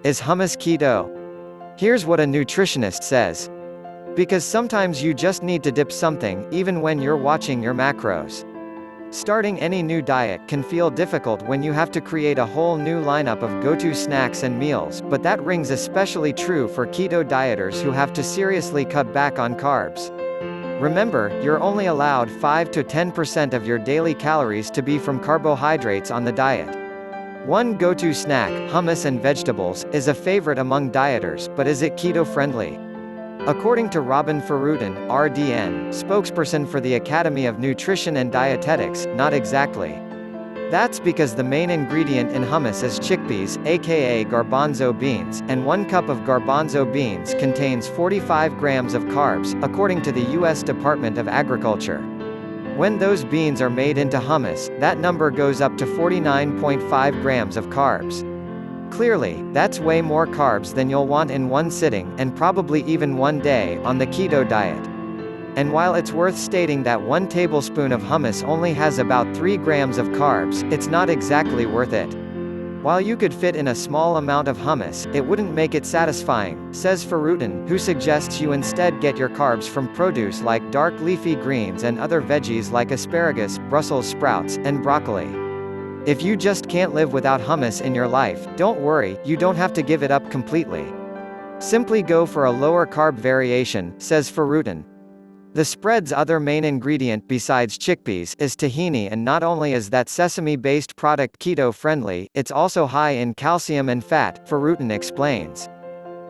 Is hummus keto? Here's what a nutritionist says. Because sometimes you just need to dip something, even when you're watching your macros. Starting any new diet can feel difficult when you have to create a whole new lineup of go-to snacks and meals, but that rings especially true for keto dieters who have to seriously cut back on carbs. Remember, you're only allowed 5 to 10% of your daily calories to be from carbohydrates on the diet. One go-to snack, hummus and vegetables, is a favorite among dieters, but is it keto-friendly? According to Robin Farutin, RDN, spokesperson for the Academy of Nutrition and Dietetics, not exactly. That's because the main ingredient in hummus is chickpeas, aka garbanzo beans, and 1 cup of garbanzo beans contains 45 grams of carbs, according to the U.S. Department of Agriculture. When those beans are made into hummus, that number goes up to 49.5 grams of carbs. Clearly, that's way more carbs than you'll want in one sitting, and probably even one day, on the keto diet. And while it's worth stating that 1 tablespoon of hummus only has about 3 grams of carbs, it's not exactly worth it. While you could fit in a small amount of hummus, it wouldn't make it satisfying, says Farutin, who suggests you instead get your carbs from produce like dark leafy greens and other veggies like asparagus, Brussels sprouts, and broccoli. If you just can't live without hummus in your life, don't worry, you don't have to give it up completely. Simply go for a lower carb variation, says Farutin. The spread's other main ingredient besides chickpeas is tahini, and not only is that sesame-based product keto-friendly, it's also high in calcium and fat, Farutin explains.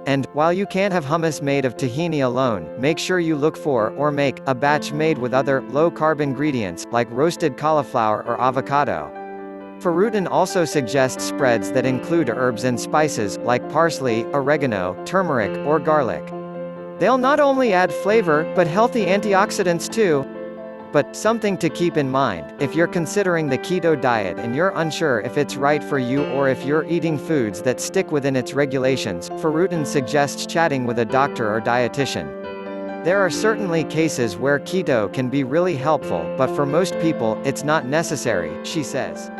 And, while you can't have hummus made of tahini alone, make sure you look for, or make, a batch made with other, low-carb ingredients, like roasted cauliflower or avocado. Farutin also suggests spreads that include herbs and spices, like parsley, oregano, turmeric, or garlic. They'll not only add flavor, but healthy antioxidants too. But, something to keep in mind, if you're considering the keto diet and you're unsure if it's right for you or if you're eating foods that stick within its regulations, Farutin suggests chatting with a doctor or dietitian. There are certainly cases where keto can be really helpful, but for most people, it's not necessary, she says.